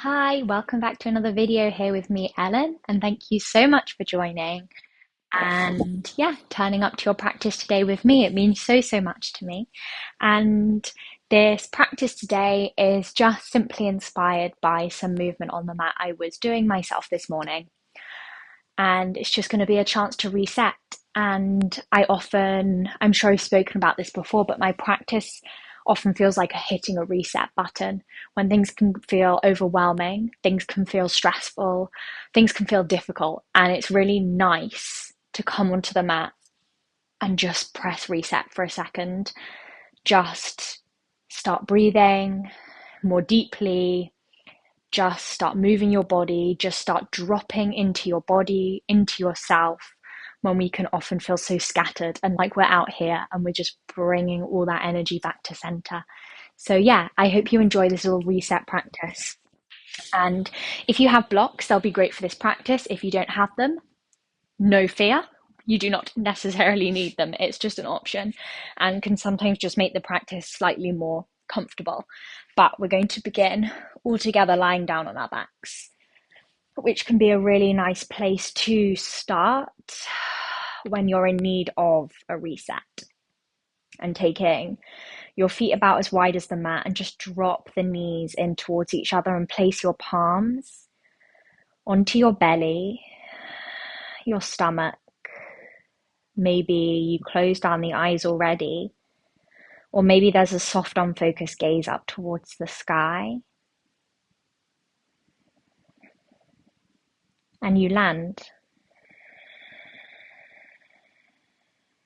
Hi, welcome back to another video here with me, Ellen, and thank you so much for joining and turning up to your practice today with me. It means so much to me. And this practice today is just simply inspired by some movement on the mat I was doing myself this morning. And it's just going to be a chance to reset. And I'm sure I've spoken about this before, but my practice often feels like hitting a reset button when things can feel overwhelming, things can feel stressful, things can feel difficult. And it's really nice to come onto the mat and just press reset for a second. Just start breathing more deeply, just start moving your body, just start dropping into your body, into yourself, when we can often feel so scattered and like we're out here and we're just bringing all that energy back to center. So, I hope you enjoy this little reset practice. And if you have blocks, they'll be great for this practice. If you don't have them, no fear. You do not necessarily need them. It's just an option and can sometimes just make the practice slightly more comfortable. But we're going to begin all together lying down on our backs, which can be a really nice place to start when you're in need of a reset. And taking your feet about as wide as the mat and just drop the knees in towards each other and place your palms onto your belly, your stomach. Maybe you close down the eyes already, or maybe there's a soft, unfocused gaze up towards the sky. And you land.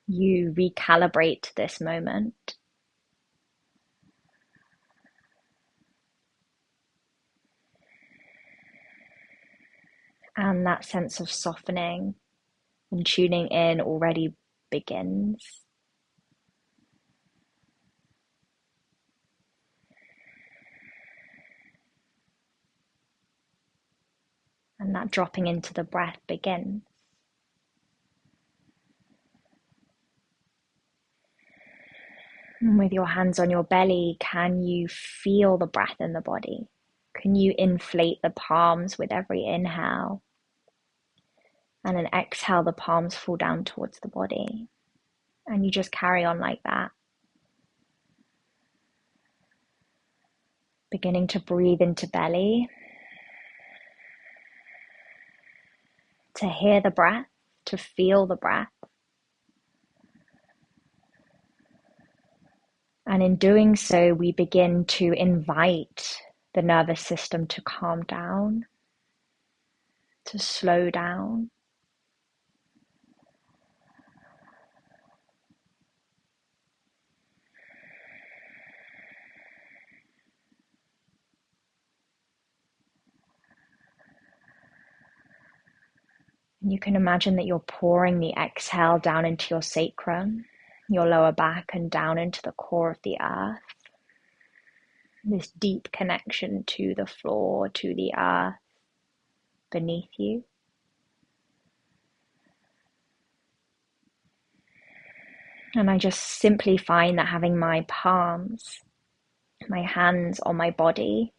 You recalibrate this moment. And that sense of softening and tuning in already begins. And that dropping into the breath begins. And with your hands on your belly, can you feel the breath in the body? Can you inflate the palms with every inhale? And an exhale, the palms fall down towards the body. And you just carry on like that. Beginning to breathe into belly. To hear the breath, to feel the breath. And in doing so, we begin to invite the nervous system to calm down, to slow down. And you can imagine that you're pouring the exhale down into your sacrum, your lower back, and down into the core of the earth. This deep connection to the floor, to the earth beneath you. And I just simply find that having my palms, my hands on my body,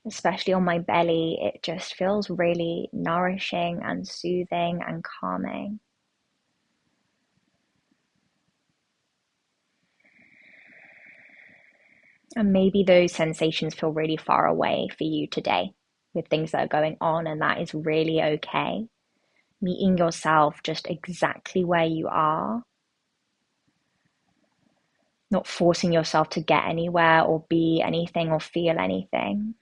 especially on my belly, it just feels really nourishing and soothing and calming. And maybe those sensations feel really far away for you today with things that are going on, and that is really okay. Meeting yourself just exactly where you are, not forcing yourself to get anywhere or be anything or feel anything.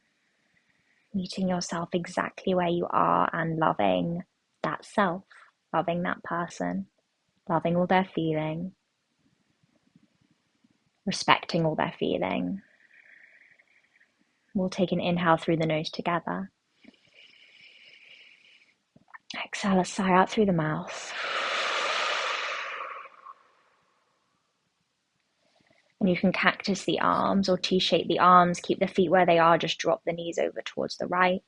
Meeting yourself exactly where you are and loving that self, loving that person, loving all their feeling, respecting all their feeling. We'll take an inhale through the nose together. Exhale a sigh out through the mouth. And you can cactus the arms or T-shape the arms. Keep the feet where they are. Just drop the knees over towards the right.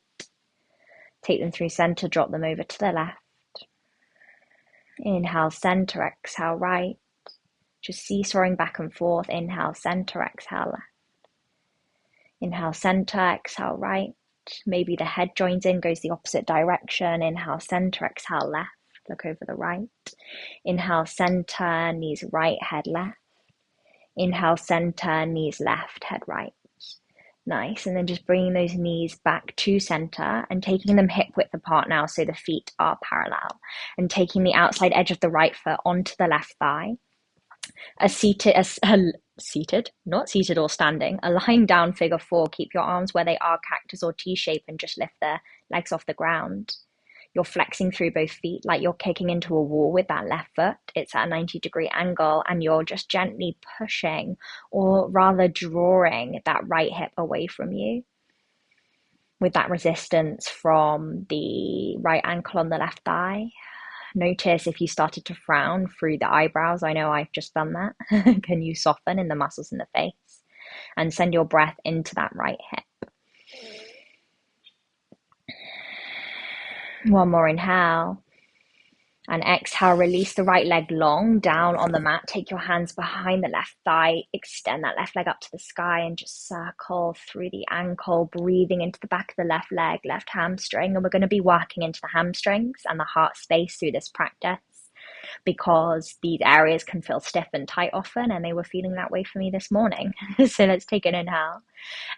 Take them through center. Drop them over to the left. Inhale, center. Exhale, right. Just seesawing back and forth. Inhale, center. Exhale, left. Inhale, center. Exhale, right. Maybe the head joins in, goes the opposite direction. Inhale, center, exhale, left. Look over the right. Inhale, center, knees right, head left. Inhale, center, knees left, head right. Nice. And then just bringing those knees back to center and taking them hip width apart now so the feet are parallel. And taking the outside edge of the right foot onto the left thigh. Seated, not seated or standing, a lying down figure four. Keep your arms where they are, cactus or T-shape, and just lift the legs off the ground. You're flexing through both feet like you're kicking into a wall with that left foot. It's at a 90-degree angle, and you're just gently pushing, or rather drawing, that right hip away from you with that resistance from the right ankle on the left thigh. Notice if you started to frown through the eyebrows. I know I've just done that. Can you soften in the muscles in the face and send your breath into that right hip? One more inhale. And exhale, release the right leg long down on the mat. Take your hands behind the left thigh. Extend that left leg up to the sky and just circle through the ankle, breathing into the back of the left leg, left hamstring. And we're going to be working into the hamstrings and the heart space through this practice, because these areas can feel stiff and tight often, and they were feeling that way for me this morning. So let's take an inhale.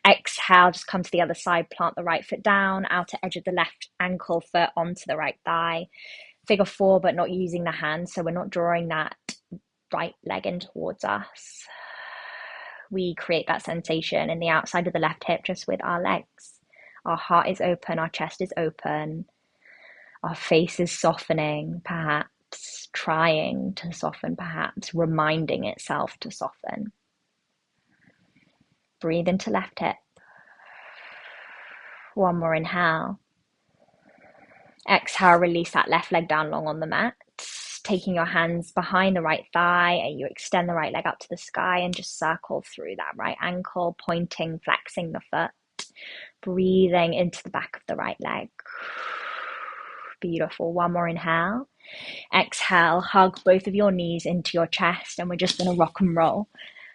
Exhale, just come to the other side, plant the right foot down, outer edge of the left ankle foot onto the right thigh. Figure four, but not using the hands, so we're not drawing that right leg in towards us. We create that sensation in the outside of the left hip just with our legs. Our heart is open, our chest is open, our face is softening, perhaps trying to soften, perhaps reminding itself to soften. Breathe into left hip. One more inhale. Exhale, release that left leg down long on the mat. Taking your hands behind the right thigh, and you extend the right leg up to the sky and just circle through that right ankle, pointing, flexing the foot. Breathing into the back of the right leg. Beautiful. One more inhale. Exhale, hug both of your knees into your chest, and we're just going to rock and roll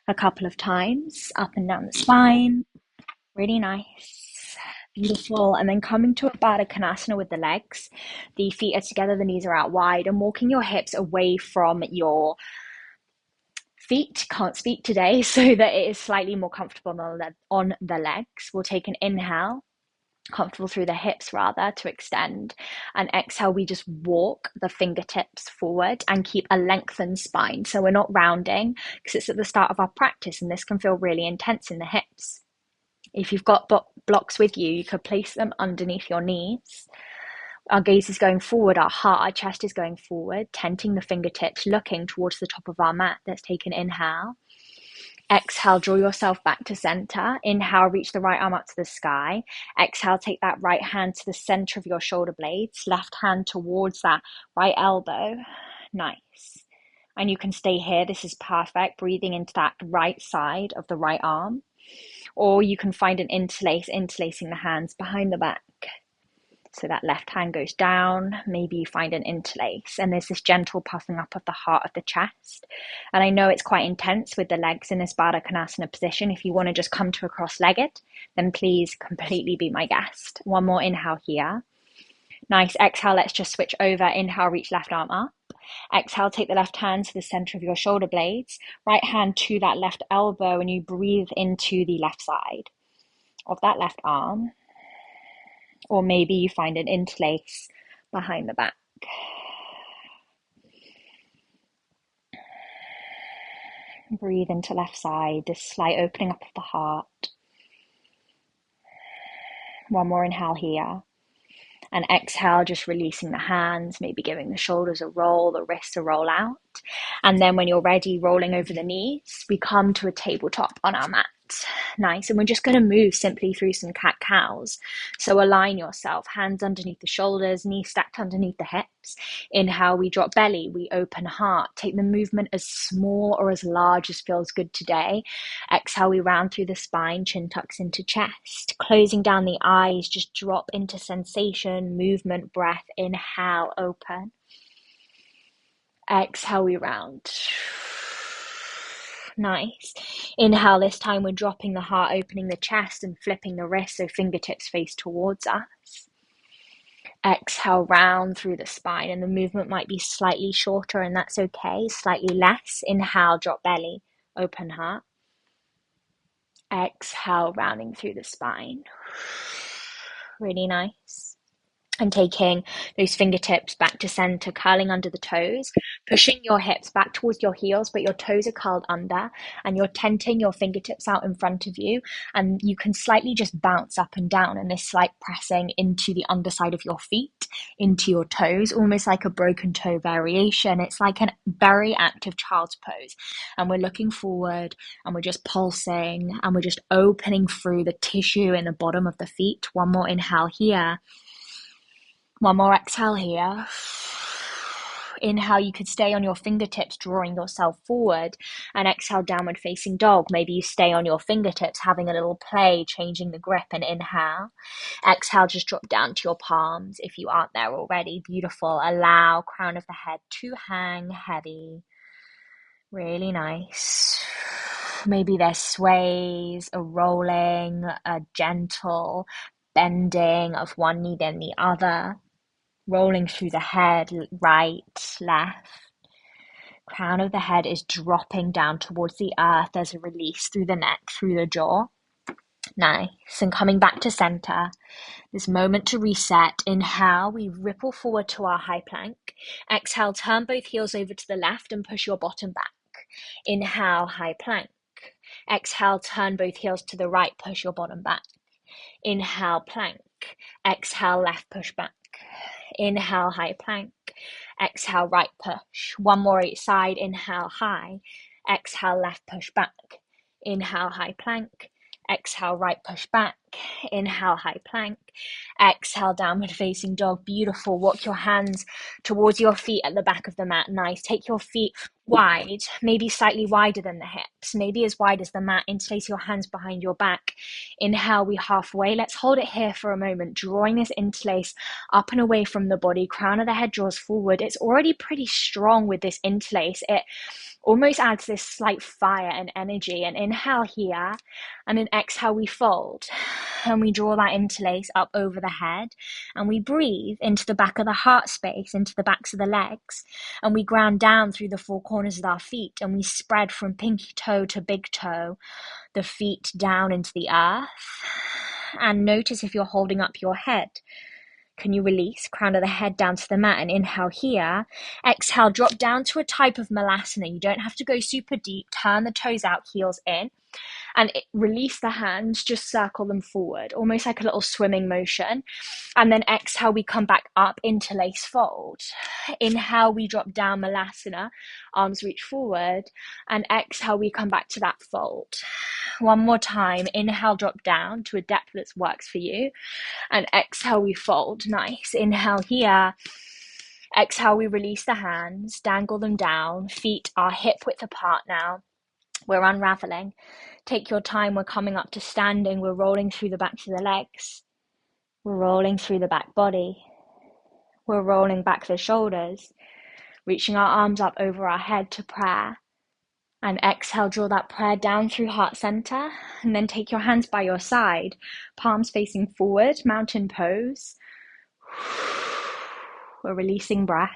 a couple of times up and down the spine. Really nice. Beautiful. And then coming to a Baddha Konasana with the legs. The feet are together, the knees are out wide, and walking your hips away from your feet. Can't speak today, so that it is slightly more comfortable on the legs. We'll take an inhale, comfortable through the hips rather, to extend. And exhale, we just walk the fingertips forward and keep a lengthened spine. So we're not rounding, because it's at the start of our practice, and this can feel really intense in the hips. If you've got blocks with you, you could place them underneath your knees. Our gaze is going forward, our heart, our chest is going forward, tenting the fingertips, looking towards the top of our mat. Let's take an inhale. Exhale, draw yourself back to center. Inhale, reach the right arm up to the sky. Exhale, take that right hand to the center of your shoulder blades. Left hand towards that right elbow. Nice. And you can stay here. This is perfect. Breathing into that right side of the right arm. Or you can find an interlacing the hands behind the back. So that left hand goes down, maybe you find an interlace, and there's this gentle puffing up of the heart of the chest. And I know it's quite intense with the legs in this Baddha Konasana position. If you want to just come to a cross-legged, then please completely be my guest. One more inhale here. Nice. Exhale, let's just switch over. Inhale, reach left arm up. Exhale, take the left hand to the center of your shoulder blades. Right hand to that left elbow, and you breathe into the left side of that left arm. Or maybe you find an interlace behind the back. Breathe into left side, this slight opening up of the heart. One more inhale here. And exhale, just releasing the hands, maybe giving the shoulders a roll, the wrists a roll out. And then when you're ready, rolling over the knees, we come to a tabletop on our mat. Nice. And we're just going to move simply through some cat-cows. So align yourself, hands underneath the shoulders, knees stacked underneath the hips. Inhale, we drop belly, we open heart. Take the movement as small or as large as feels good today. Exhale, we round through the spine, chin tucks into chest. Closing down the eyes, just drop into sensation, movement, breath. Inhale, open. Exhale, we round. Nice. Inhale, this time we're dropping the heart, opening the chest and flipping the wrist so fingertips face towards us. Exhale, round through the spine, and the movement might be slightly shorter, and that's okay, slightly less. Inhale, drop belly, open heart. Exhale, rounding through the spine. Really nice. And taking those fingertips back to center, curling under the toes, pushing your hips back towards your heels, but your toes are curled under, and you're tenting your fingertips out in front of you, and you can slightly just bounce up and down in this slight pressing into the underside of your feet, into your toes, almost like a broken toe variation. It's like a very active child's pose, and we're looking forward, and we're just pulsing, and we're just opening through the tissue in the bottom of the feet. One more inhale here. One more exhale here. Inhale, you could stay on your fingertips, drawing yourself forward, and exhale, downward facing dog. Maybe you stay on your fingertips, having a little play, changing the grip, and inhale. Exhale, just drop down to your palms if you aren't there already. Beautiful. Allow crown of the head to hang heavy. Really nice. Maybe there's sways, a rolling, a gentle bending of one knee then the other. Rolling through the head, right, left. Crown of the head is dropping down towards the earth. There's a release through the neck, through the jaw. Nice. And coming back to center. This moment to reset. Inhale, we ripple forward to our high plank. Exhale, turn both heels over to the left and push your bottom back. Inhale, high plank. Exhale, turn both heels to the right, push your bottom back. Inhale, plank. Exhale, left, push back. Inhale, high plank. Exhale, right push. One more each side. Inhale, high. Exhale, left push back. Inhale, high plank. Exhale, right push back. Inhale, high plank. Exhale, downward facing dog. Beautiful. Walk your hands towards your feet at the back of the mat. Nice. Take your feet wide, maybe slightly wider than the hips, maybe as wide as the mat. Interlace your hands behind your back. Inhale, we halfway. Let's hold it here for a moment, drawing this interlace up and away from the body. Crown of the head draws forward. It's already pretty strong with this interlace. It almost adds this slight fire and energy. And inhale here, and then exhale, we fold. And we draw that interlace up over the head, and we breathe into the back of the heart space, into the backs of the legs, and we ground down through the four corners of our feet, and we spread from pinky toe to big toe, the feet down into the earth. And notice if you're holding up your head. Can you release? Crown of the head down to the mat, and inhale here. Exhale, drop down to a type of malasana. You don't have to go super deep. Turn the toes out, heels in. And release the hands, just circle them forward, almost like a little swimming motion. And then exhale, we come back up, interlace, fold. Inhale, we drop down, malasana, arms reach forward. And exhale, we come back to that fold. One more time. Inhale, drop down to a depth that works for you. And exhale, we fold. Nice. Inhale here. Exhale, we release the hands, dangle them down. Feet are hip width apart now. We're unraveling. Take your time. We're coming up to standing. We're rolling through the backs of the legs. We're rolling through the back body. We're rolling back the shoulders, reaching our arms up over our head to prayer. And exhale, draw that prayer down through heart center. And then take your hands by your side, palms facing forward, mountain pose. We're releasing breath.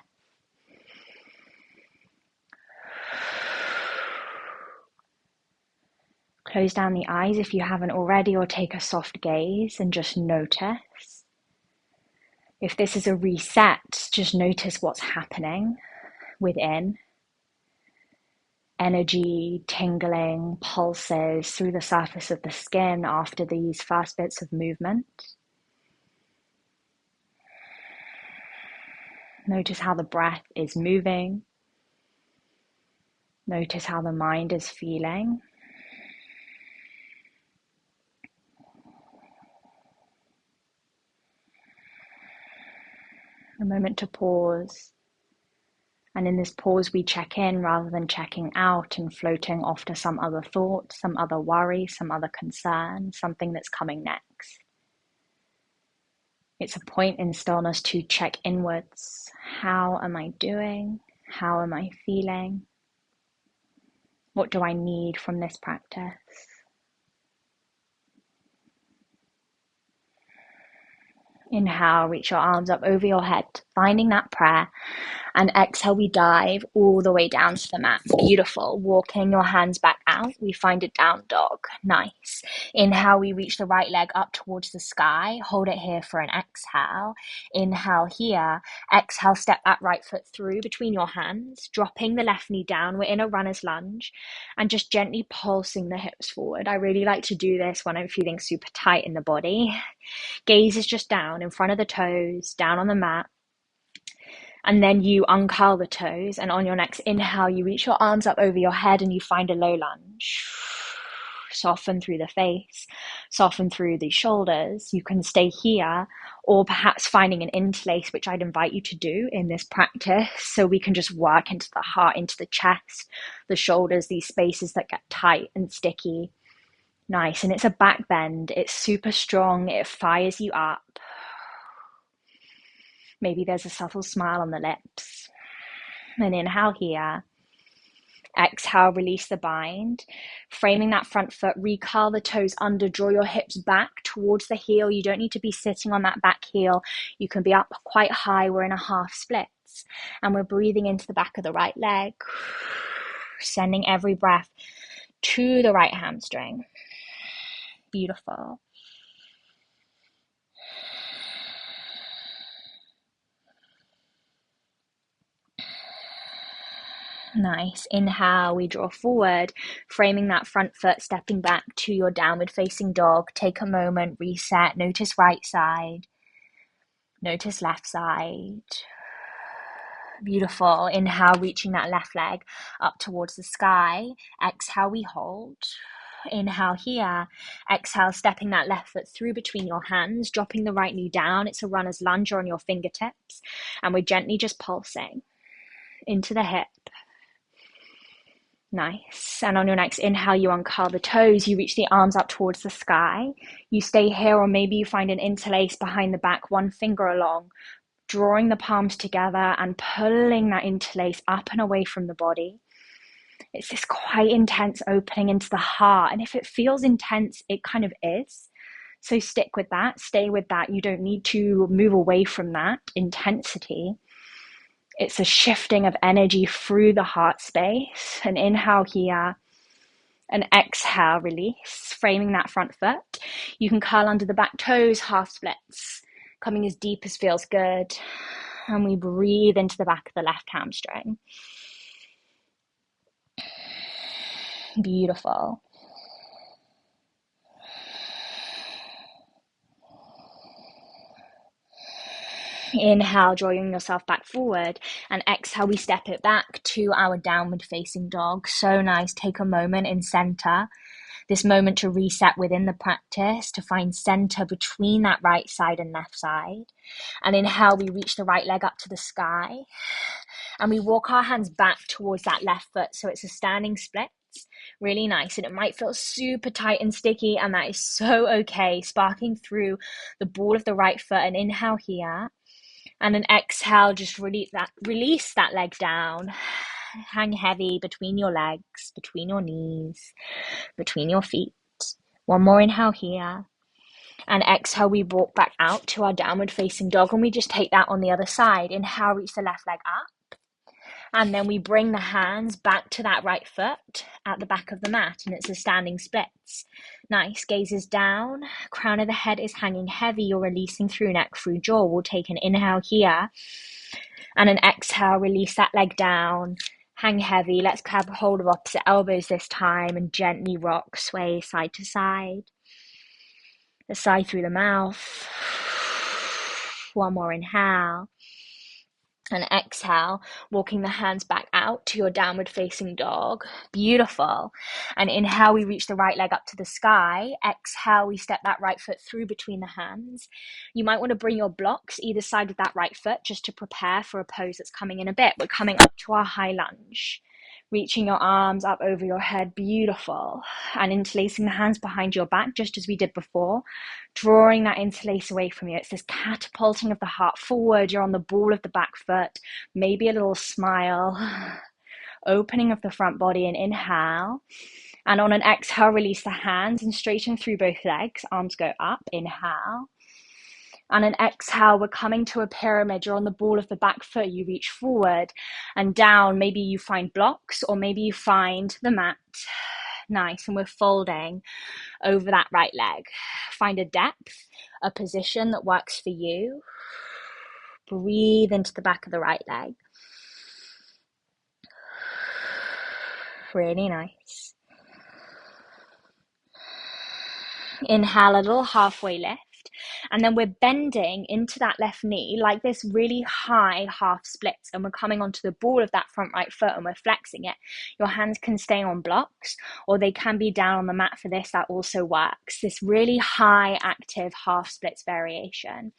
Close down the eyes if you haven't already, or take a soft gaze and just notice. If this is a reset, just notice what's happening within. Energy, tingling, pulses through the surface of the skin after these first bits of movement. Notice how the breath is moving. Notice how the mind is feeling. A moment to pause. And in this pause, we check in rather than checking out and floating off to some other thought, some other worry, some other concern, something that's coming next. It's a point in stillness to check inwards. How am I doing? How am I feeling? What do I need from this practice? Inhale, reach your arms up over your head, finding that prayer. And exhale, we dive all the way down to the mat. Beautiful. Walking your hands back out, we find a down dog. Nice. Inhale, we reach the right leg up towards the sky. Hold it here for an exhale. Inhale here. Exhale, step that right foot through between your hands, dropping the left knee down. We're in a runner's lunge and just gently pulsing the hips forward. I really like to do this when I'm feeling super tight in the body. Gaze is just down in front of the toes, down on the mat. And then you uncurl the toes, and on your next inhale, you reach your arms up over your head and you find a low lunge. Soften through the face, soften through the shoulders. You can stay here, or perhaps finding an interlace, which I'd invite you to do in this practice, so we can just work into the heart, into the chest, the shoulders, these spaces that get tight and sticky. Nice. And it's a back bend. It's super strong. It fires you up. Maybe there's a subtle smile on the lips. And inhale here. Exhale, release the bind. Framing that front foot, recurl the toes under, draw your hips back towards the heel. You don't need to be sitting on that back heel. You can be up quite high. We're in a half splits. And we're breathing into the back of the right leg. Sending every breath to the right hamstring. Beautiful. Nice. Inhale, we draw forward, framing that front foot, stepping back to your downward facing dog. Take a moment, reset, notice right side, notice left side. Beautiful. Inhale, reaching that left leg up towards the sky. Exhale, we hold. Inhale here. Exhale, stepping that left foot through between your hands, dropping the right knee down. It's a runner's lunge on your fingertips. And we're gently just pulsing into the hip. Nice. And on your next inhale, you uncurl the toes. You reach the arms up towards the sky. You stay here, or maybe you find an interlace behind the back, one finger along, drawing the palms together and pulling that interlace up and away from the body. It's this quite intense opening into the heart. And if it feels intense, it kind of is. So stick with that. Stay with that. You don't need to move away from that intensity. It's a shifting of energy through the heart space. An inhale here, an exhale, release, framing that front foot. You can curl under the back toes, half splits, coming as deep as feels good. And we breathe into the back of the left hamstring. Beautiful. Inhale, drawing yourself back forward, and exhale, we step it back to our downward facing dog. So nice. Take a moment in center. This moment to reset within the practice, to find center between that right side and left side. And inhale, we reach the right leg up to the sky, and we walk our hands back towards that left foot. So it's a standing split. Really nice. And it might feel super tight and sticky, and that is so okay. Sparking through the ball of the right foot. And inhale here. And an exhale, just release that leg down. Hang heavy between your legs, between your knees, between your feet. One more inhale here. And exhale, we walk back out to our downward facing dog, and we just take that on the other side. Inhale, reach the left leg up. And then we bring the hands back to that right foot at the back of the mat, and it's a standing splits. Nice. Gaze is down. Crown of the head is hanging heavy. You're releasing through neck, through jaw. We'll take an inhale here. And an exhale, release that leg down. Hang heavy. Let's grab hold of opposite elbows this time and gently rock, sway side to side. A sigh through the mouth. One more inhale. And exhale, walking the hands back out to your downward facing dog. Beautiful. And inhale, we reach the right leg up to the sky. Exhale, we step that right foot through between the hands. You might want to bring your blocks either side of that right foot just to prepare for a pose that's coming in a bit. We're coming up to our high lunge. Reaching your arms up over your head, beautiful. And interlacing the hands behind your back, just as we did before. Drawing that interlace away from you. It's this catapulting of the heart forward. You're on the ball of the back foot. Maybe a little smile. opening of the front body, and inhale. And on an exhale, release the hands and straighten through both legs. Arms go up, inhale. On an exhale, we're coming to a pyramid. You're on the ball of the back foot. You reach forward and down. Maybe you find blocks, or maybe you find the mat. Nice. And we're folding over that right leg. Find a depth, a position that works for you. Breathe into the back of the right leg. Really nice. Inhale, a little halfway lift. And then we're bending into that left knee like this really high half splits. And we're coming onto the ball of that front right foot and we're flexing it. Your hands can stay on blocks or they can be down on the mat for this. That also works. This really high active half splits variation.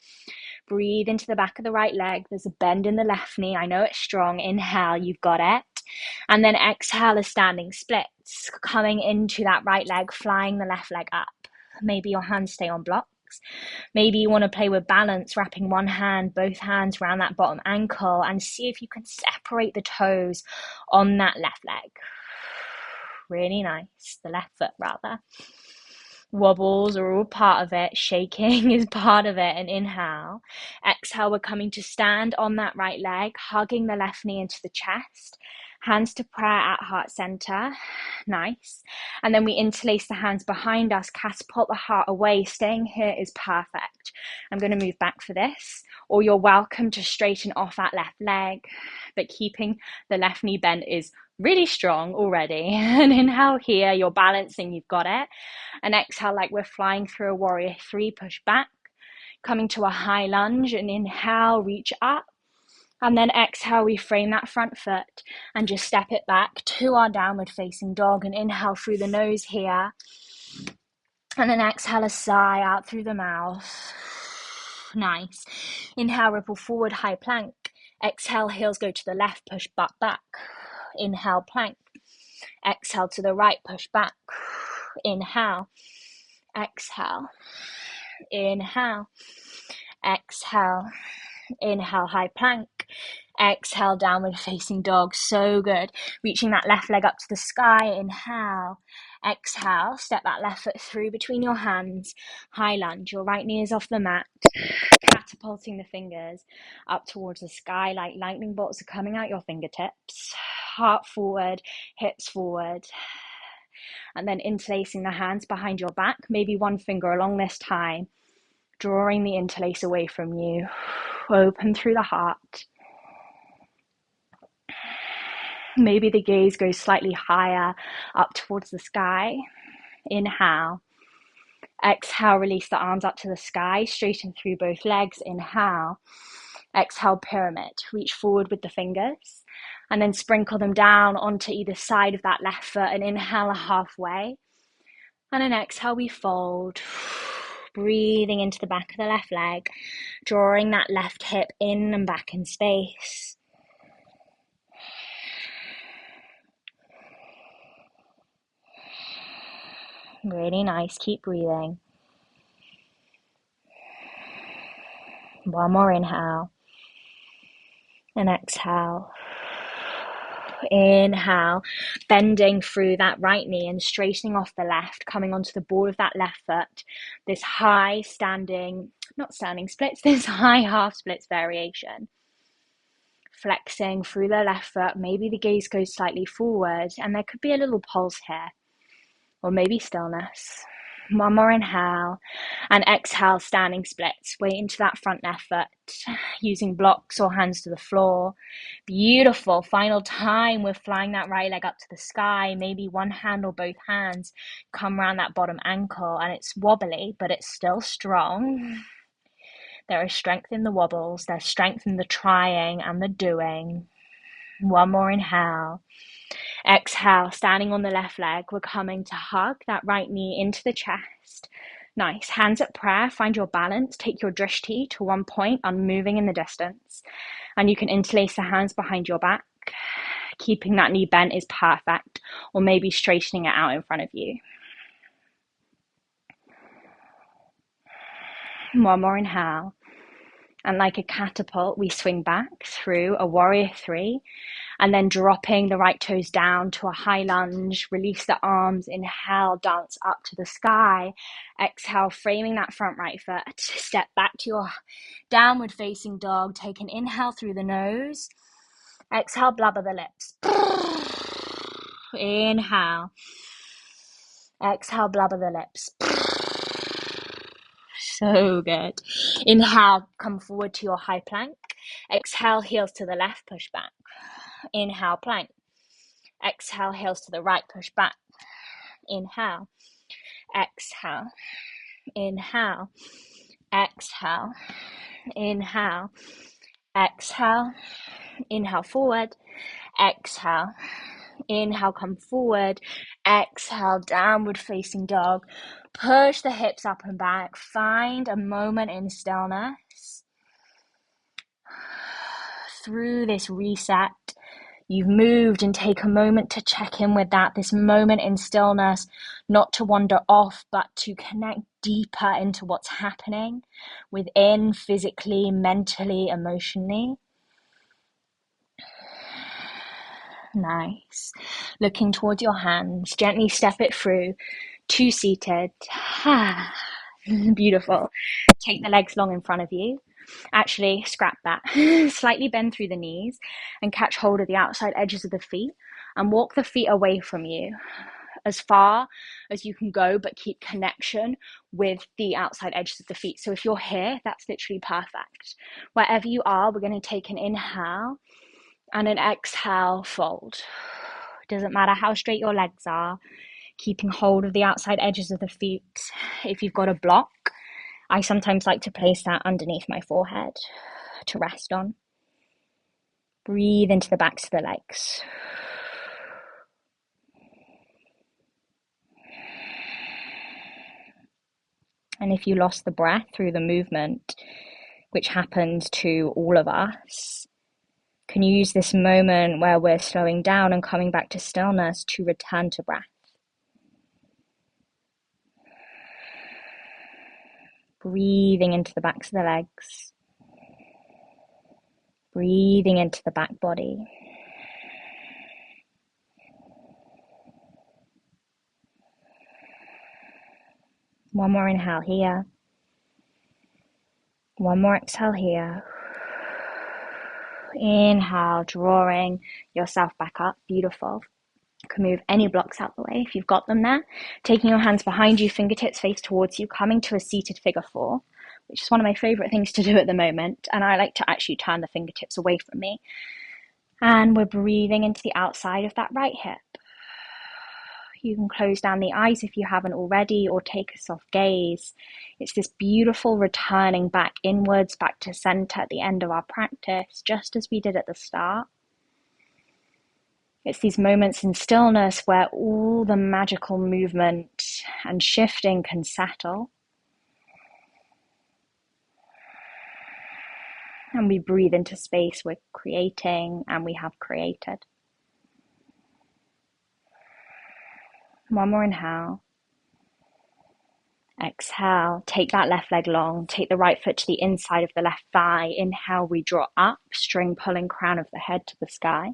Breathe into the back of the right leg. There's a bend in the left knee. I know it's strong. Inhale, you've got it. And then exhale a standing splits. Coming into that right leg, flying the left leg up. Maybe your hands stay on blocks. Maybe you want to play with balance, wrapping one hand, both hands around that bottom ankle and see if you can separate the toes on that left leg. Really nice. The left foot rather. Wobbles are all part of it. Shaking is part of it. And inhale. Exhale, we're coming to stand on that right leg, hugging the left knee into the chest. Hands to prayer at heart center. Nice. And then we interlace the hands behind us, catapult the heart away. Staying here is perfect. I'm going to move back for this, or you're welcome to straighten off that left leg, but keeping the left knee bent is really strong already. And inhale here, you're balancing, you've got it. And exhale like we're flying through a warrior three, push back, coming to a high lunge, and inhale, reach up. And then exhale, we frame that front foot and just step it back to our downward facing dog. And inhale through the nose here. And then exhale a sigh out through the mouth. Nice. Inhale, ripple forward, high plank. Exhale, heels go to the left, push butt back. Inhale, plank. Exhale to the right, push back. Inhale. Exhale. Inhale. Exhale. Inhale, high plank. Exhale, downward facing dog. So good. Reaching that left leg up to the sky. Inhale. Exhale, step that left foot through between your hands. High lunge. Your right knee is off the mat. Catapulting the fingers up towards the sky like lightning bolts are coming out your fingertips. Heart forward, hips forward. And then interlacing the hands behind your back. Maybe one finger along this time. Drawing the interlace away from you. Open through the heart. Maybe the gaze goes slightly higher up towards the sky. Inhale. Exhale, release the arms up to the sky. Straighten through both legs. Inhale. Exhale, pyramid. Reach forward with the fingers. And then sprinkle them down onto either side of that left foot. And inhale halfway. And then exhale, we fold. Breathing into the back of the left leg, drawing that left hip in and back in space. Really nice. Keep breathing. One more inhale. And exhale. Inhale, bending through that right knee and straightening off the left, coming onto the ball of that left foot. This high standing, not standing splits, this high half splits variation. Flexing through the left foot, maybe the gaze goes slightly forward and there could be a little pulse here, or maybe stillness. One more inhale and exhale, standing splits. Weight into that front left foot, using blocks or hands to the floor. Beautiful. Final time, we're flying that right leg up to the sky. Maybe one hand or both hands come around that bottom ankle and it's wobbly, but it's still strong. There is strength in the wobbles. There's strength in the trying and the doing. One more inhale. Exhale, standing on the left leg, we're coming to hug that right knee into the chest. Nice. Hands at prayer, find your balance. Take your drishti to one point, unmoving in the distance. And you can interlace the hands behind your back. Keeping that knee bent is perfect, or maybe straightening it out in front of you. One more inhale. And like a catapult, we swing back through a warrior three. And then dropping the right toes down to a high lunge, release the arms, inhale, dance up to the sky. Exhale, framing that front right foot, step back to your downward facing dog. Take an inhale through the nose. Exhale, blubber the lips. Inhale. Exhale, blubber the lips. So good. Inhale, come forward to your high plank. Exhale, heels to the left, push back. Inhale, plank. Exhale, heels to the right, push back. Inhale. Exhale. Inhale. Exhale. Inhale. Exhale. Inhale, forward. Exhale. Inhale, come forward. Exhale, downward facing dog. Push the hips up and back. Find a moment in stillness. Through this reset, you've moved, and take a moment to check in with that, this moment in stillness, not to wander off, but to connect deeper into what's happening within, physically, mentally, emotionally. Nice. Looking towards your hands, gently step it through to seated. Beautiful. Take the legs long in front of you. Actually, scrap that. Slightly bend through the knees and catch hold of the outside edges of the feet and walk the feet away from you as far as you can go, but keep connection with the outside edges of the feet. So if you're here, that's literally perfect. Wherever you are, we're going to take an inhale and an exhale, fold. Doesn't matter how straight your legs are, keeping hold of the outside edges of the feet. If you've got a block, I sometimes like to place that underneath my forehead to rest on. Breathe into the backs of the legs. And if you lost the breath through the movement, which happens to all of us, can you use this moment where we're slowing down and coming back to stillness to return to breath? Breathing into the backs of the legs. Breathing into the back body. One more inhale here. One more exhale here. Inhale, drawing yourself back up. Beautiful. You can move any blocks out the way if you've got them there. Taking your hands behind you, fingertips face towards you, coming to a seated figure four, which is one of my favorite things to do at the moment. And I like to actually turn the fingertips away from me. And we're breathing into the outside of that right hip. You can close down the eyes if you haven't already, or take a soft gaze. It's this beautiful returning back inwards, back to center at the end of our practice, just as we did at the start. It's these moments in stillness where all the magical movement and shifting can settle. And we breathe into space we're creating and we have created. One more inhale. Exhale, take that left leg long, take the right foot to the inside of the left thigh. Inhale, we draw up, string pulling crown of the head to the sky.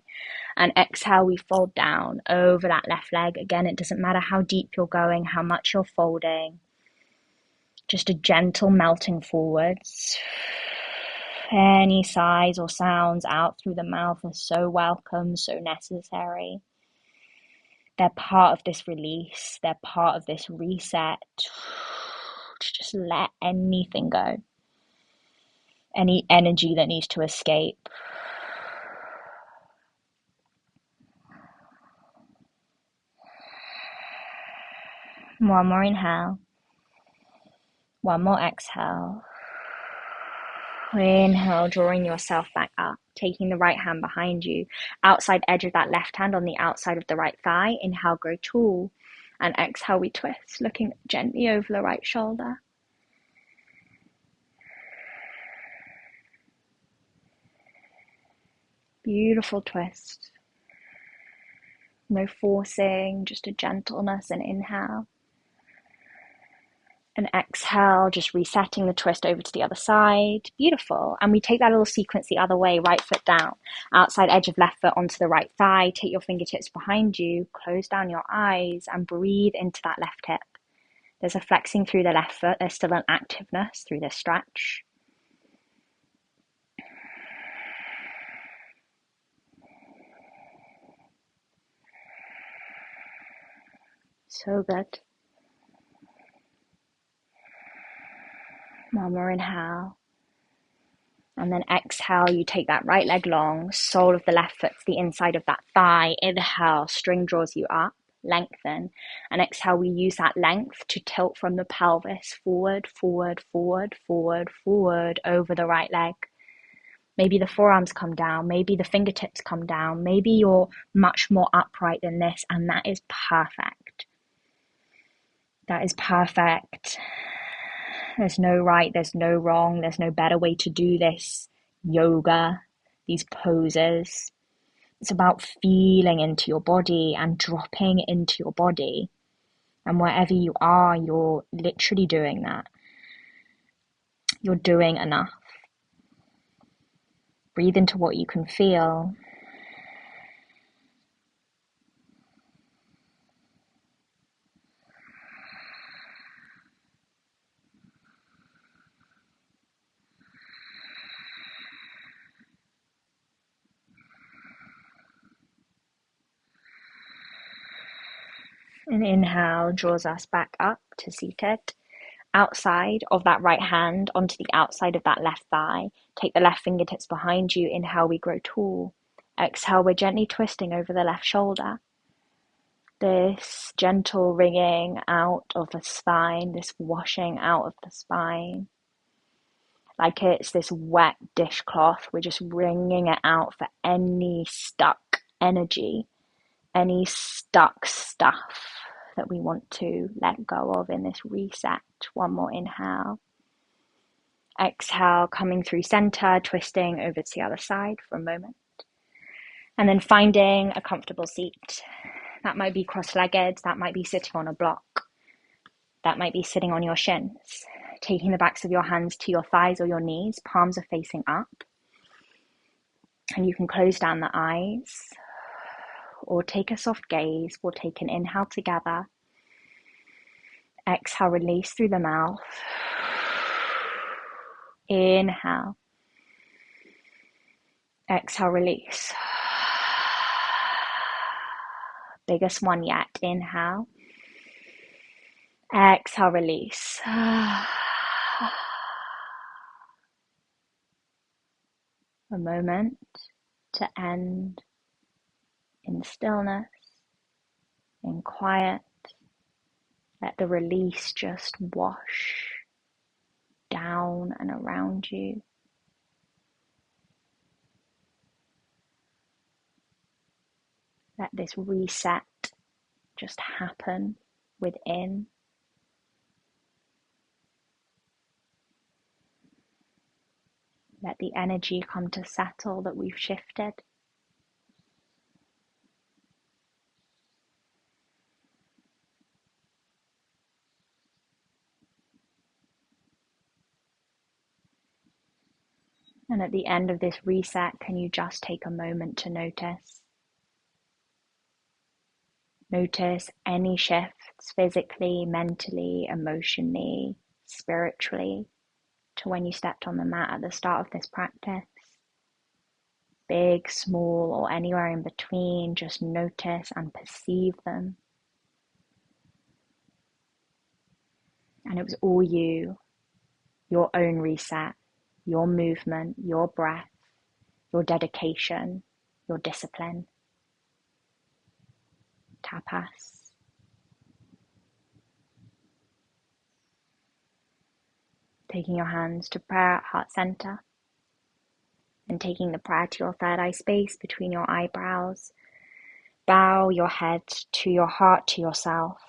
And exhale, we fold down over that left leg. Again, it doesn't matter how deep you're going, how much you're folding. Just a gentle melting forwards. Any sighs or sounds out through the mouth are so welcome, so necessary. They're part of this release. They're part of this reset. Just let anything go. Any energy that needs to escape. One more inhale. One more exhale. Inhale, drawing yourself back up, taking the right hand behind you, outside edge of that left hand on the outside of the right thigh. Inhale, grow tall, and exhale, we twist, looking gently over the right shoulder. Beautiful twist. No forcing, just a gentleness and inhale. And exhale, just resetting the twist over to the other side. Beautiful. And we take that little sequence the other way, right foot down, outside edge of left foot onto the right thigh. Take your fingertips behind you, close down your eyes, and breathe into that left hip. There's a flexing through the left foot. There's still an activeness through this stretch. So good. One more inhale. And then exhale, you take that right leg long, sole of the left foot to the inside of that thigh. Inhale, string draws you up, lengthen. And exhale, we use that length to tilt from the pelvis forward, forward, forward, forward, forward over the right leg. Maybe the forearms come down, maybe the fingertips come down, maybe you're much more upright than this, and that is perfect. That is perfect. There's no right, there's no wrong, there's no better way to do this yoga, these poses. It's about feeling into your body and dropping into your body. And wherever you are, you're literally doing that. You're doing enough. Breathe into what you can feel. An inhale draws us back up to seated. Outside of that right hand onto the outside of that left thigh. Take the left fingertips behind you. Inhale, we grow tall. Exhale, we're gently twisting over the left shoulder. This gentle wringing out of the spine, this washing out of the spine. Like it's this wet dishcloth. We're just wringing it out for any stuck energy, any stuck stuff that we want to let go of in this reset. One more inhale. Exhale, coming through center, twisting over to the other side for a moment. And then finding a comfortable seat. That might be cross-legged, that might be sitting on a block, that might be sitting on your shins. Taking the backs of your hands to your thighs or your knees, palms are facing up. And you can close down the eyes or take a soft gaze. We'll take an inhale together. Exhale, release through the mouth. Inhale. Exhale, release. Biggest one yet. Inhale. Exhale, release. A moment to end in stillness, in quiet. Let the release just wash down and around you. Let this reset just happen within. Let the energy come to settle that we've shifted. And at the end of this reset, can you just take a moment to notice? Notice any shifts physically, mentally, emotionally, spiritually, to when you stepped on the mat at the start of this practice. Big, small, or anywhere in between, just notice and perceive them. And it was all you, your own reset, your movement, your breath, your dedication, your discipline. Tapas. Taking your hands to prayer at heart center and taking the prayer to your third eye space between your eyebrows. Bow your head to your heart, to yourself.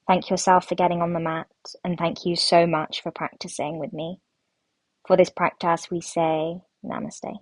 Thank yourself for getting on the mat, and thank you so much for practicing with me. For this practice, we say Namaste.